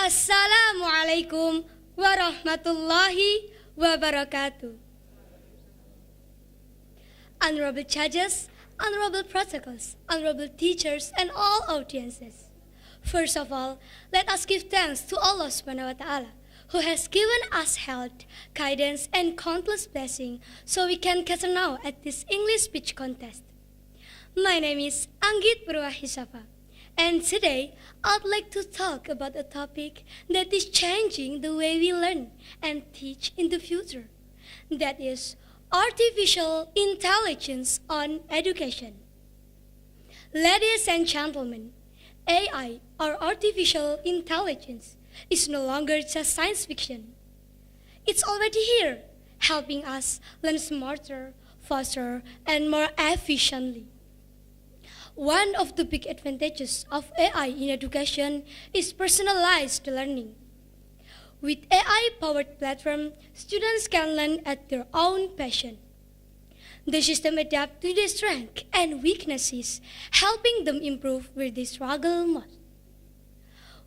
Assalamualaikum warahmatullahi wabarakatuh. Honorable judges, honorable protocols, honorable teachers, and all audiences. First of all, let us give thanks to Allah subhanahu wa ta'ala, who has given us health, guidance, and countless blessings so we can gather now at this English speech contest. My name is Anggit Purwahisapa, and today I'd like to talk about a topic that is changing the way we learn and teach in the future. That is artificial intelligence on education. Ladies and gentlemen, AI, or artificial intelligence, is no longer just science fiction. It's already here, helping us learn smarter, faster, and more efficiently. One of the big advantages of AI in education is personalized learning. With AI-powered platform, students can learn at their own pace. The system adapts to their strengths and weaknesses, helping them improve where they struggle most.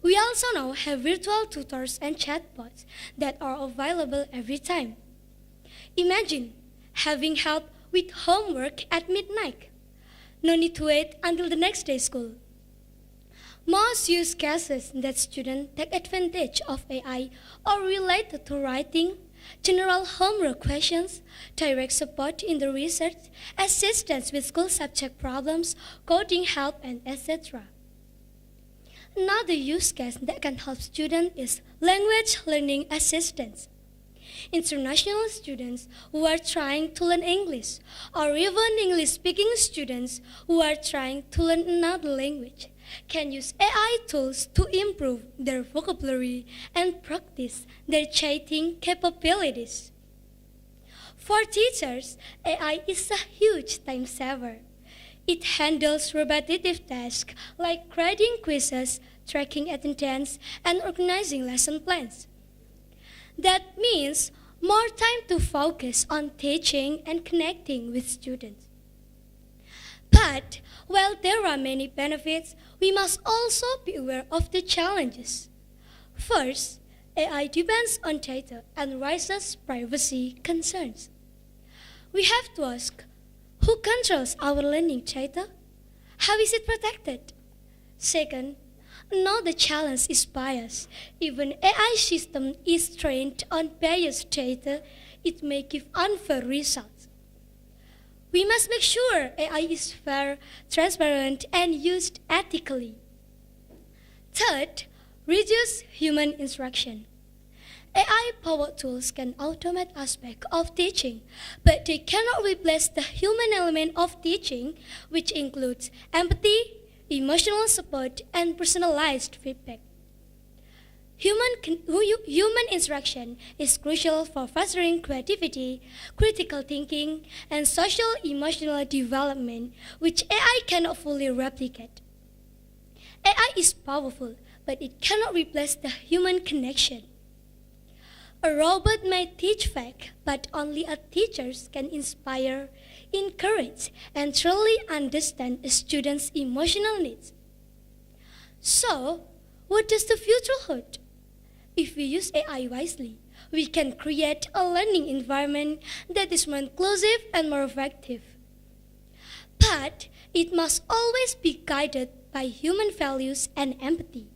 We also now have virtual tutors and chatbots that are available every time. Imagine having help with homework at midnight. No need to wait until the next day's school. Most use cases that students take advantage of AI are related to writing, general homework questions, direct support in the research, assistance with school subject problems, coding help, and etc. Another use case that can help students is language learning assistance. International students who are trying to learn English, or even English-speaking students who are trying to learn another language, can use AI tools to improve their vocabulary and practice their chatting capabilities. For teachers, AI is a huge time saver. It handles repetitive tasks like grading quizzes, tracking attendance, and organizing lesson plans. That means more time to focus on teaching and connecting with students. But while there are many benefits, we must also be aware of the challenges. First, AI depends on data and raises privacy concerns. We have to ask, who controls our learning data? How is it protected? Second, another challenge is bias. Even AI system is trained on biased data, it may give unfair results. We must make sure AI is fair, transparent, and used ethically. Third, reduce human interaction. AI-powered tools can automate aspects of teaching, but they cannot replace the human element of teaching, which includes empathy, emotional support, and personalized feedback. Human interaction is crucial for fostering creativity, critical thinking, and social-emotional development, which AI cannot fully replicate. AI is powerful, but it cannot replace the human connection. A robot may teach facts, but only a teacher can inspire, encourage, and truly understand a student's emotional needs. So, what does the future hold? If we use AI wisely, we can create a learning environment that is more inclusive and more effective. But it must always be guided by human values and empathy.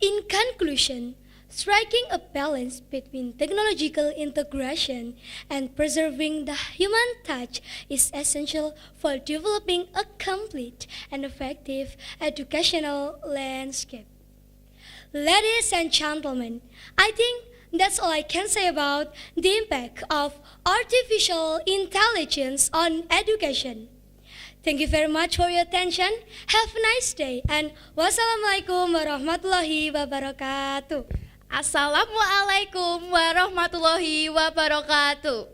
In conclusion, striking a balance between technological integration and preserving the human touch is essential for developing a complete and effective educational landscape. Ladies and gentlemen, I think that's all I can say about the impact of artificial intelligence on education. Thank you very much for your attention. Have a nice day, and wassalamualaikum warahmatullahi wabarakatuh. Assalamualaikum warahmatullahi wabarakatuh.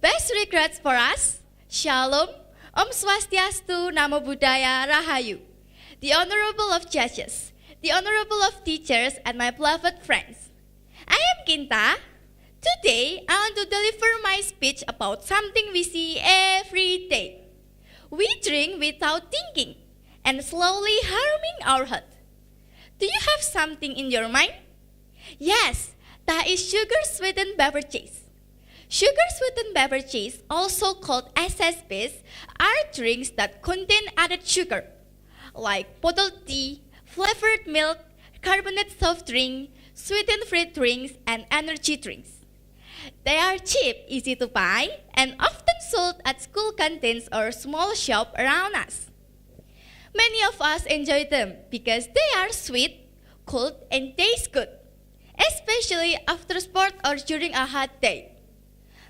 Best regards for us. Shalom, Om Swastiastu, Namo Buddhaya, Rahayu. The Honorable of Judges, the Honorable of Teachers, and my beloved friends. I am Kinta. Today, I want to deliver my speech about something we see every day. We drink without thinking and slowly harming our health. Do you have something in your mind? Yes, that is sugar-sweetened beverages. Sugar-sweetened beverages, also called SSBs, are drinks that contain added sugar, like bottled tea, flavored milk, carbonated soft drink, sweetened fruit drinks, and energy drinks. They are cheap, easy to buy, and often sold at school canteens or small shops around us. Many of us enjoy them because they are sweet, cold, and taste good, especially after sport or during a hot day.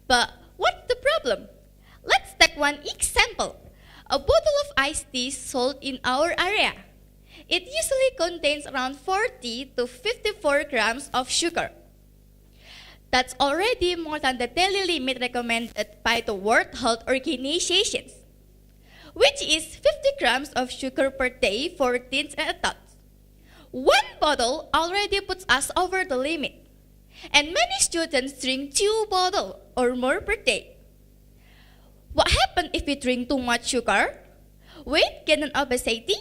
But what's the problem? Let's take one example. A bottle of iced tea sold in our area. It usually contains around 40 to 54 grams of sugar. That's already more than the daily limit recommended by the World Health Organization, which is 50 grams of sugar per day for teens and adults. One bottle already puts us over the limit, and many students drink 2 bottles or more per day. What happens if we drink too much sugar? Weight gain and obesity,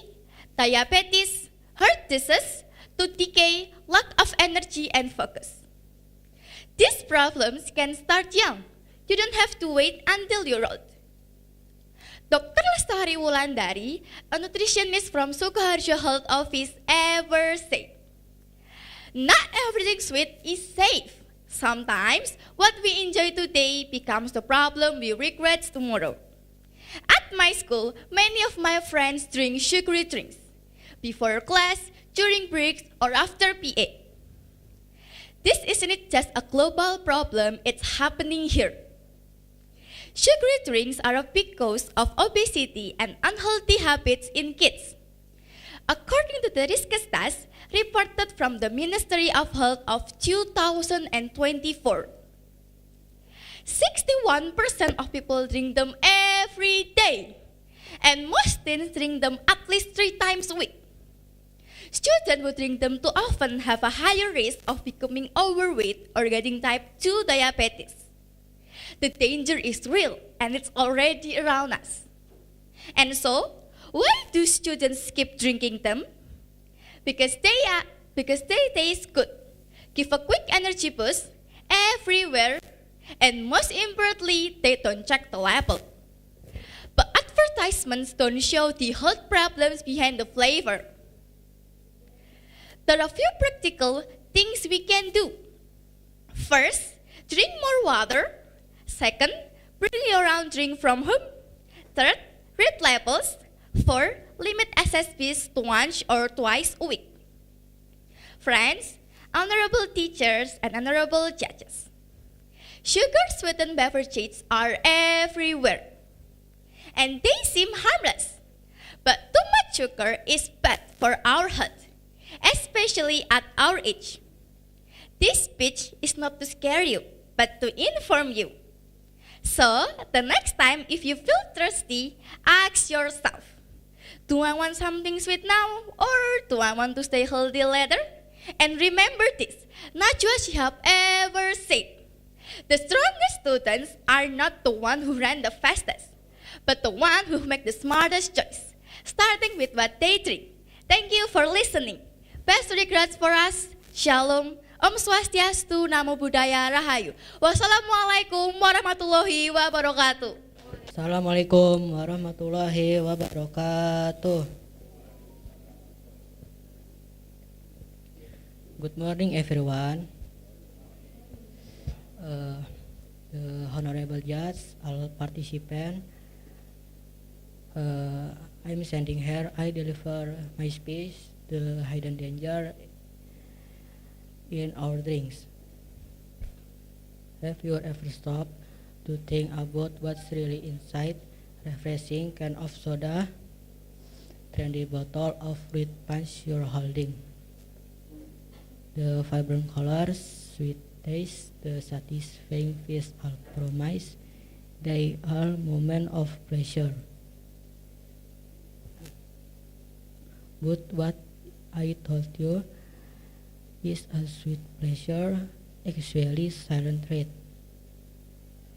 diabetes, heart disease, tooth decay, lack of energy and focus. These problems can start young. You don't have to wait until you're old. Dr. Lestari Wulandari, a nutritionist from Sukoharjo Health Office, ever said, "Not everything sweet is safe. Sometimes what we enjoy today becomes the problem we regret tomorrow." At my school, many of my friends drink sugary drinks before class, during breaks, or after PA. This isn't just a global problem, it's happening here. Sugary drinks are a big cause of obesity and unhealthy habits in kids. According to the risk test reported from the Ministry of Health of 2024, 61% of people drink them every day, and most teens drink them at least 3 times a week. Students who drink them too often have a higher risk of becoming overweight or getting type 2 diabetes. The danger is real and it's already around us. And so, why do students keep drinking them? Because they taste good, give a quick energy boost everywhere, and most importantly, they don't check the label. But advertisements don't show the health problems behind the flavor. There are a few practical things we can do. First, drink more water. Second, bring your own drink from home. Third, read labels. Fourth, limit SSBs to once or twice a week. Friends, honorable teachers, and honorable judges, sugar-sweetened beverages are everywhere, and they seem harmless. But too much sugar is bad for our health, especially at our age. This speech is not to scare you, but to inform you. So, the next time if you feel thirsty, ask yourself, do I want something sweet now, or do I want to stay healthy later? And remember this, Najwa Shihab ever said, the strongest students are not the one who ran the fastest, but the one who make the smartest choice, starting with what they drink. Thank you for listening. Best regards for us. Shalom. Om Swastiastu, Namo Buddhaya, Rahayu. Wassalamualaikum warahmatullahi wabarakatuh. Assalamualaikum warahmatullahi wabarakatuh. Good morning, everyone. The honorable judge, all participants. I'm standing here. I deliver my speech. The hidden danger in our drinks. Have you ever stopped to think about what's really inside refreshing can of soda, trendy bottle of fruit punch you're holding? The vibrant colors, sweet taste, the satisfying visual promise, they are moments of pleasure. But what I told you is a sweet pleasure, actually silent threat.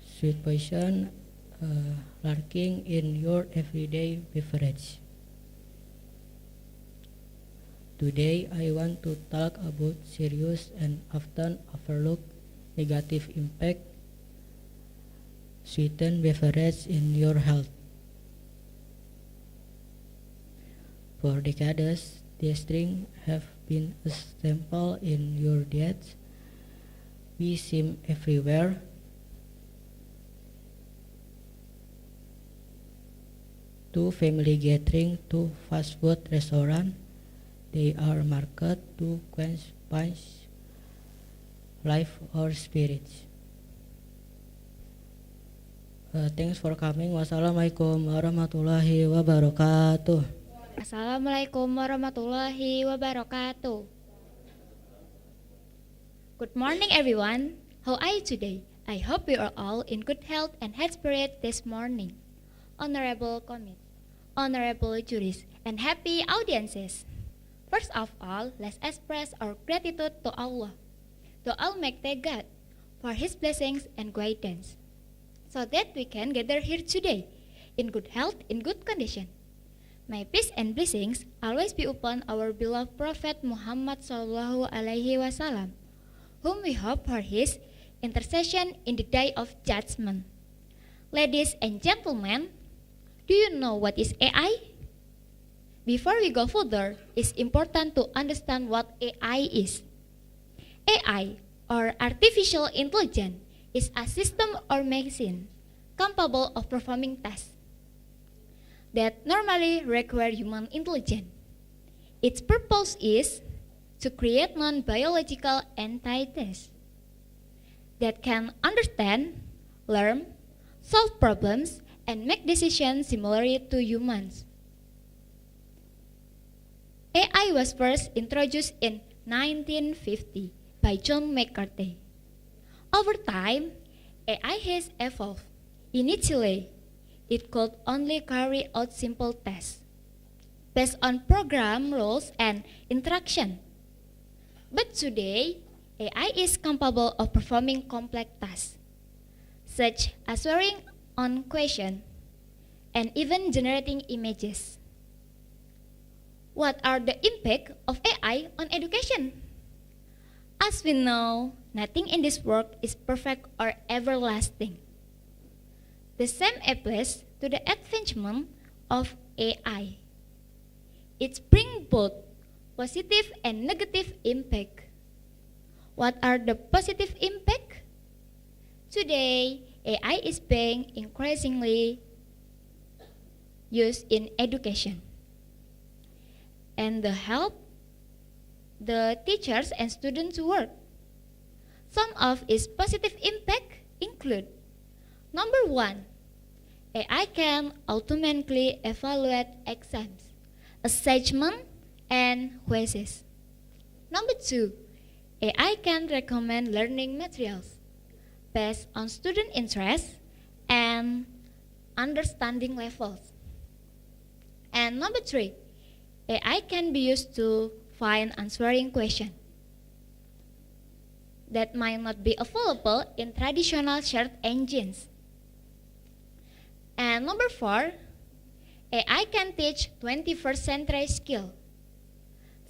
Sweet poison lurking in your everyday beverage. Today I want to talk about serious and often overlooked negative impact sweetened beverage in your health. For decades, these drinks have been a staple in your diet. We seem everywhere. To family gathering, to fast food restaurant, they are marketed to quench life or spirits. Thanks for coming. Wassalamualaikum warahmatullahi wabarakatuh. Assalamualaikum warahmatullahi wabarakatuh. Good morning, everyone. How are you today? I hope you are all in good health and health spirit this morning. Honorable committee, honorable juries, and happy audiences. First of all, let's express our gratitude to Allah, to Almighty God, for His blessings and guidance, so that we can gather here today in good health, in good condition. May peace and blessings always be upon our beloved Prophet Muhammad Sallallahu Alaihi Wasallam, whom we hope for his intercession in the day of judgment. Ladies and gentlemen, do you know what is AI? Before we go further, it's important to understand what AI is. AI, or artificial intelligence, is a system or machine capable of performing tasks that normally require human intelligence. Its purpose is to create non-biological entities that can understand, learn, solve problems, and make decisions similarly to humans. AI was first introduced in 1950 by John McCarthy. Over time, AI has evolved. Initially, it could only carry out simple tasks based on program rules and interaction. But today, AI is capable of performing complex tasks, such as answering on questions and even generating images. What are the impact of AI on education? As we know, nothing in this world is perfect or everlasting. The same applies to the advancement of AI. It brings both positive and negative impact. What are the positive impact? Today, AI is being increasingly used in education and to help the teachers and students work. Some of its positive impact include: number one, AI can automatically evaluate exams, assessment, and quizzes. Number two, AI can recommend learning materials based on student interest and understanding levels. And number three, AI can be used to find answering questions that might not be available in traditional search engines. And number four, AI can teach 21st century skills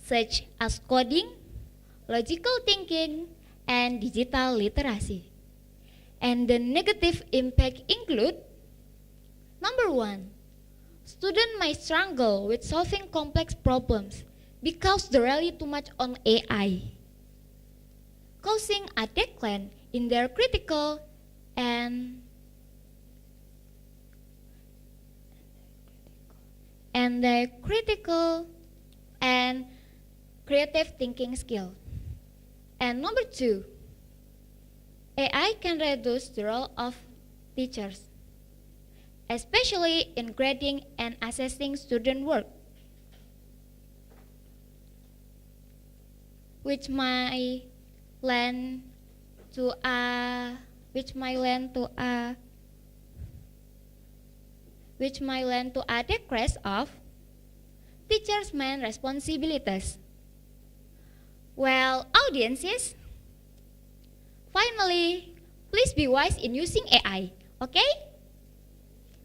such as coding, logical thinking, and digital literacy. And the negative impact include: number one, students might struggle with solving complex problems because they rely too much on AI, causing a decline in their critical and creative thinking skill. And number two, AI can reduce the role of teachers, especially in grading and assessing student work, which might lend to a decrease of teachers' main responsibilities. Well, audiences, finally, please be wise in using AI, okay?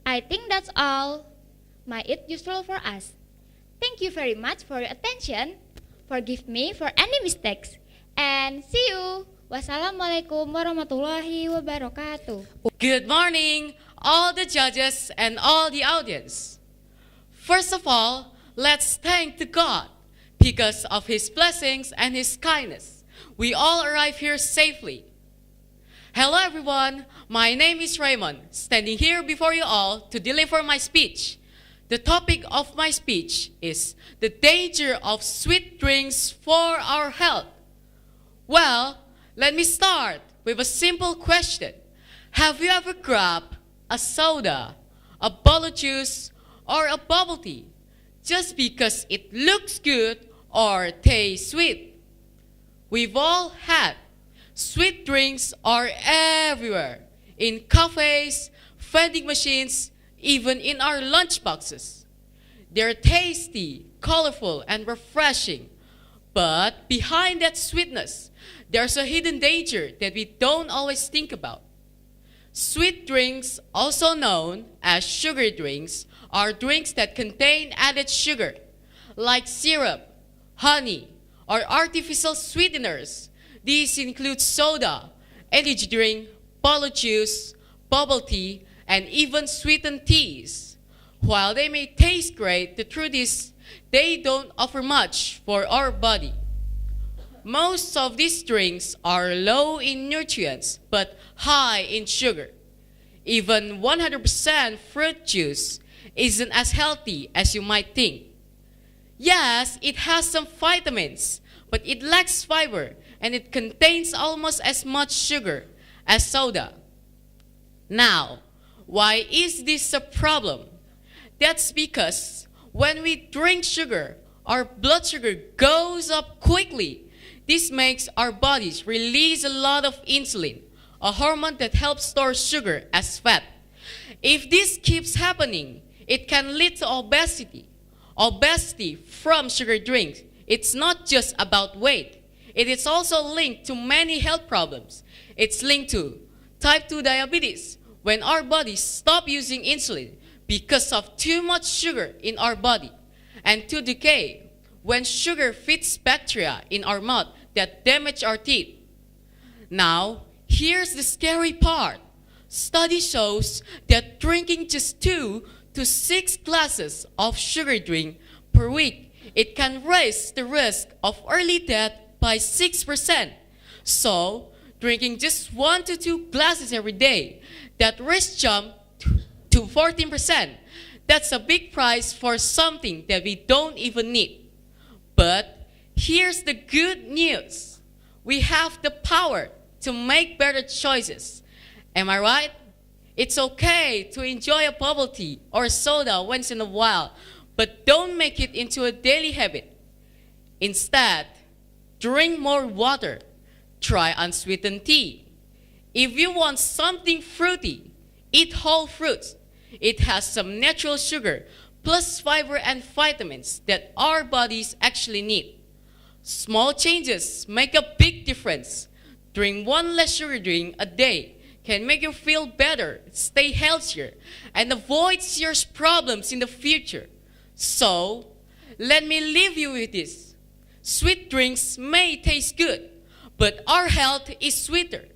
I think that's all. Might it useful for us. Thank you very much for your attention. Forgive me for any mistakes. And see you. Wassalamualaikum warahmatullahi wabarakatuh. Good morning, all the judges and all the audience. First of all, let's thank the God. Because of His blessings and His kindness, we all arrive here safely. Hello everyone, my name is Raymond, standing here before you all to deliver my speech. The topic of my speech is the danger of sweet drinks for our health. Well, let me start with a simple question. Have you ever grabbed a soda, a bottle of juice, or a bubble tea just because it looks good or tastes sweet? We've all had. Sweet drinks are everywhere, in cafes, vending machines, even in our lunch boxes. They're tasty, colorful, and refreshing. But behind that sweetness, there's a hidden danger that we don't always think about. Sweet drinks, also known as sugar drinks, are drinks that contain added sugar, like syrup, honey, or artificial sweeteners. These include soda, energy drink, bottle juice, bubble tea, and even sweetened teas. While they may taste great, the truth is they don't offer much for our body. Most of these drinks are low in nutrients but high in sugar. Even 100% fruit juice isn't as healthy as you might think. Yes, it has some vitamins, but it lacks fiber and it contains almost as much sugar as soda. Now, why is this a problem? That's because when we drink sugar, our blood sugar goes up quickly. This makes our bodies release a lot of insulin, a hormone that helps store sugar as fat. If this keeps happening, it can lead to obesity. Obesity from sugar drinks. It's not just about weight. It is also linked to many health problems. It's linked to type 2 diabetes, when our bodies stop using insulin because of too much sugar in our body, and to decay, when sugar feeds bacteria in our mouth that damage our teeth. Now, here's the scary part. Study shows that drinking just 2 to 6 glasses of sugar drink per week, it can raise the risk of early death by 6%. So, drinking just 1 to 2 glasses every day, that risk jump to 14%. That's a big price for something that we don't even need. But here's the good news. We have the power to make better choices. Am I right? It's okay to enjoy a bubble tea or soda once in a while, but don't make it into a daily habit. Instead, drink more water. Try unsweetened tea. If you want something fruity, eat whole fruits. It has some natural sugar, plus fiber and vitamins that our bodies actually need. Small changes make a big difference. Drink 1 less sugar drink a day can make you feel better, stay healthier, and avoid serious problems in the future. So, let me leave you with this. Sweet drinks may taste good, but our health is sweeter.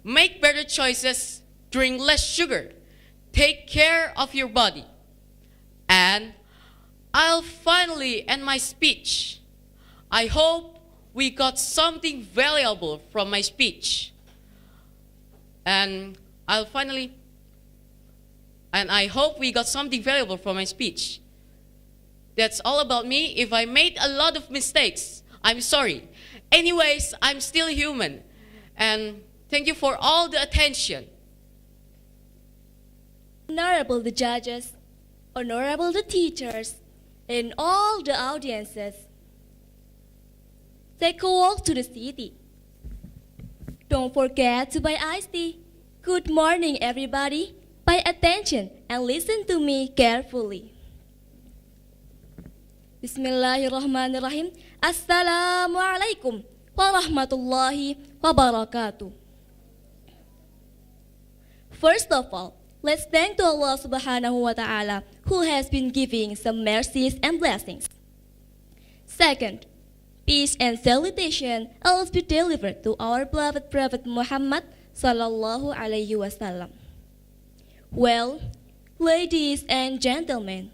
Make better choices, drink less sugar, take care of your body. And I'll finally end my speech. I hope we got something valuable from my speech. And I hope we got something valuable from my speech. That's all about me. If I made a lot of mistakes, I'm sorry. Anyways, I'm still human. And thank you for all the attention. Honorable the judges, honorable the teachers, and all the audiences. Take a walk to the city. Don't forget to buy iced tea. Good morning, everybody. Pay attention and listen to me carefully. Bismillahirrahmanirrahim. Assalamualaikum warahmatullahi wabarakatuh. First of all, let's thank to Allah subhanahu wa ta'ala who has been giving some mercies and blessings. Second, Peace and salutation always be delivered to our beloved Prophet Muhammad sallallahu alaihi wasallam. Well, ladies and gentlemen,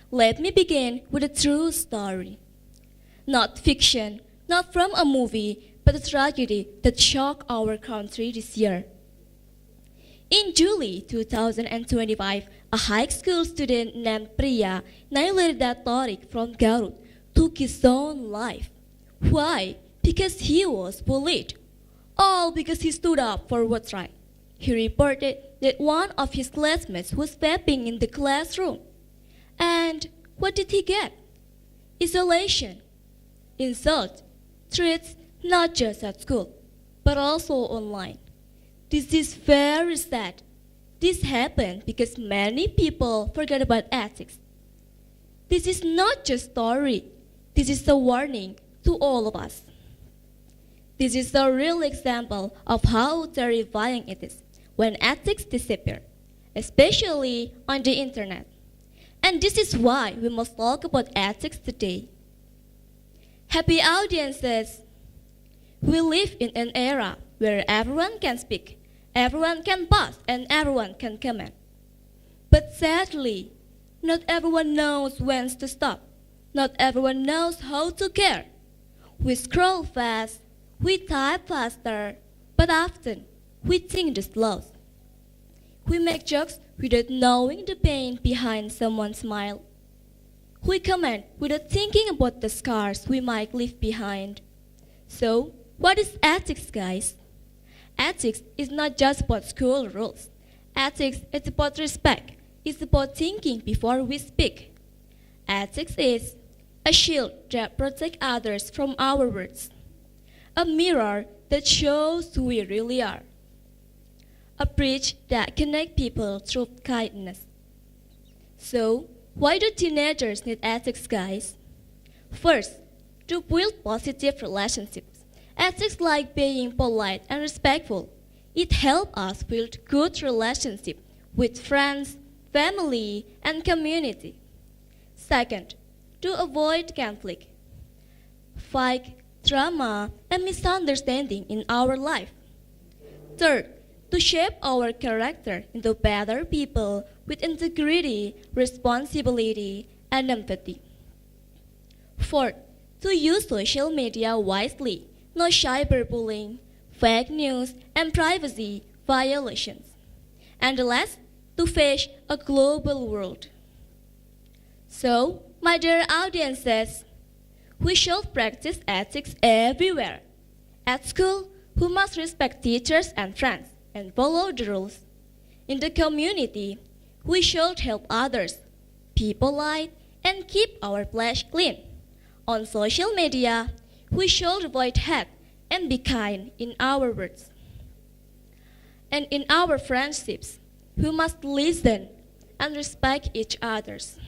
let me begin with a true story. Not fiction, not from a movie, but a tragedy that shocked our country this year. In July 2025, a high school student named Priya Nailadatorik from Garut took his own life. Why? Because he was bullied. All because he stood up for what's right. He reported that one of his classmates was vamping in the classroom. And what did he get? Isolation, insult, threats not just at school, but also online. This is very sad. This happened because many people forgot about ethics. This is not just a story. This is a warning to all of us. This is a real example of how terrifying it is when ethics disappear, especially on the internet. And this is why we must talk about ethics today. Happy audiences! We live in an era where everyone can speak, everyone can post, and everyone can comment. But sadly, not everyone knows when to stop. Not everyone knows how to care. We scroll fast, we type faster, but often we think the slows. We make jokes without knowing the pain behind someone's smile. We comment without thinking about the scars we might leave behind. So, what is ethics, guys? Ethics is not just about school rules. Ethics is about respect. It's about thinking before we speak. Ethics is a shield that protects others from our words. A mirror that shows who we really are. A bridge that connects people through kindness. So, why do teenagers need ethics, guys? First, to build positive relationships. Ethics like being polite and respectful. It helps us build good relationships with friends, family, and community. Second, to avoid conflict, fight, drama, and misunderstanding in our life. Third, to shape our character into better people with integrity, responsibility, and empathy. Fourth, to use social media wisely, no cyberbullying, fake news, and privacy violations. And last, to face a global world. So, my dear audiences, we should practice ethics everywhere. At school, we must respect teachers and friends and follow the rules. In the community, we should help others, be polite, and keep our place clean. On social media, we should avoid hate and be kind in our words. And in our friendships, we must listen and respect each other's.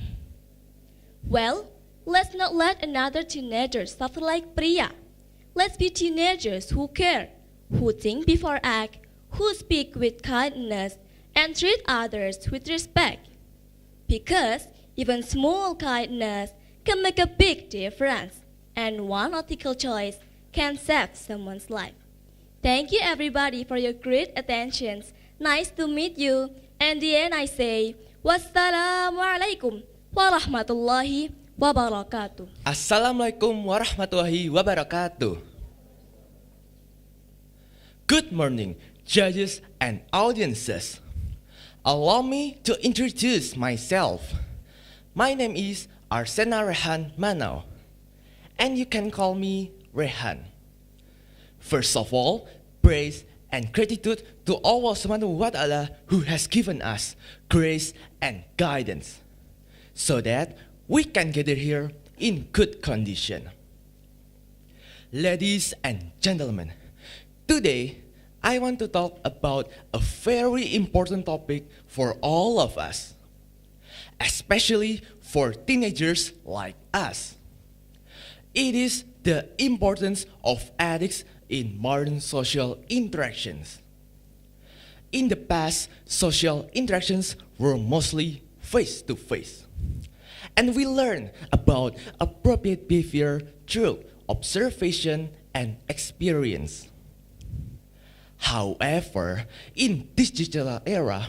Well, let's not let another teenager suffer like Priya. Let's be teenagers who care, who think before act, who speak with kindness, and treat others with respect. Because even small kindness can make a big difference, and one ethical choice can save someone's life. Thank you everybody for your great attention. Nice to meet you. And the end I say, Wassalamualaikum warahmatullahi wabarakatuh. Assalamualaikum warahmatullahi wabarakatuh. Good morning, judges and audiences. Allow me to introduce myself. My name is Arsena Rehan Manau, and you can call me Rehan. First of all, praise and gratitude to Allah Subhanahu wa Ta'ala who has given us grace and guidance so that we can gather here in good condition. Ladies and gentlemen, today I want to talk about a very important topic for all of us, especially for teenagers like us. It is the importance of ethics in modern social interactions. In the past, social interactions were mostly face-to-face. And we learn about appropriate behavior through observation, and experience. However, in this digital era,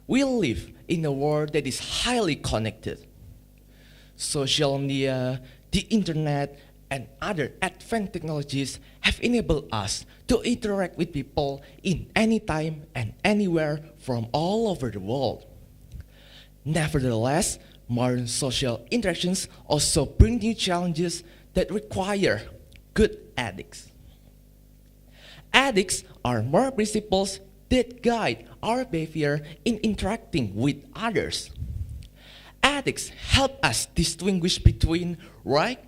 we live in a world that is highly connected. Social media, the internet, and other advanced technologies have enabled us to interact with people in any time and anywhere from all over the world. Nevertheless, modern social interactions also bring new challenges that require good ethics. Ethics are moral principles that guide our behavior in interacting with others. Ethics help us distinguish between right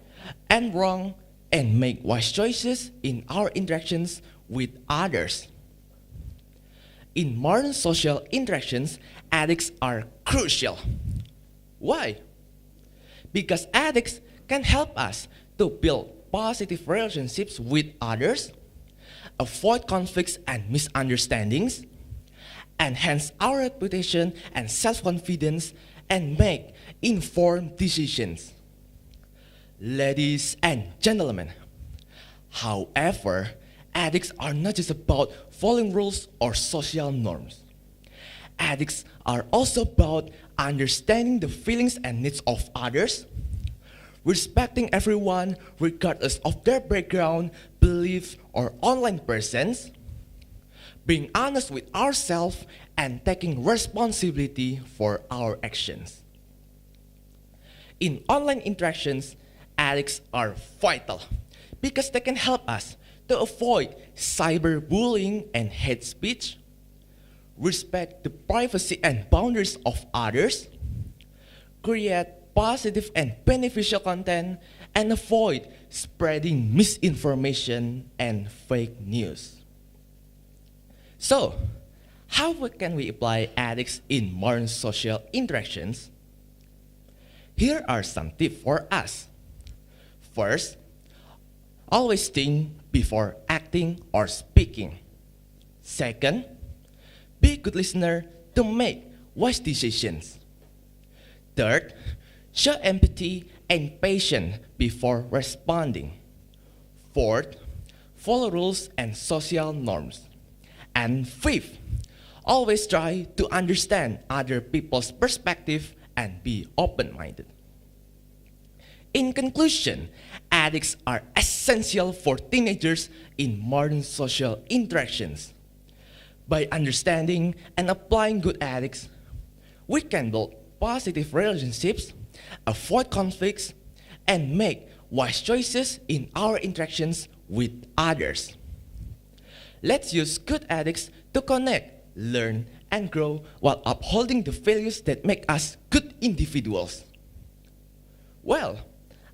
and wrong and make wise choices in our interactions with others. In modern social interactions, ethics are crucial. Why? Because ethics can help us to build positive relationships with others, avoid conflicts and misunderstandings, enhance our reputation and self-confidence, and make informed decisions. Ladies and gentlemen, however, ethics are not just about following rules or social norms. Ethics are also about understanding the feelings and needs of others, respecting everyone regardless of their background, beliefs, or online presence, being honest with ourselves, and taking responsibility for our actions. In online interactions, ethics are vital because they can help us to avoid cyberbullying and hate speech, respect the privacy and boundaries of others, create positive and beneficial content, and avoid spreading misinformation and fake news. So, how can we apply ethics in modern social interactions? Here are some tips for us. First, always think before acting or speaking. Second, be a good listener to make wise decisions. Third, show empathy and patience before responding. Fourth, follow rules and social norms. And fifth, always try to understand other people's perspective and be open-minded. In conclusion, ethics are essential for teenagers in modern social interactions. By understanding and applying good ethics, we can build positive relationships, avoid conflicts, and make wise choices in our interactions with others. Let's use good ethics to connect, learn, and grow while upholding the values that make us good individuals. Well,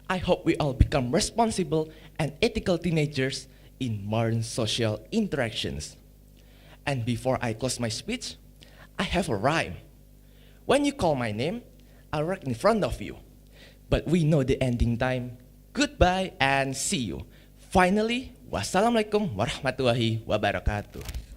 I hope we all become responsible and ethical teenagers in modern social interactions. And before I close my speech, I have a rhyme. When you call my name, I'll walk in front of you. But we know the ending time. Goodbye and see you. Finally, wassalamualaikum warahmatullahi wabarakatuh.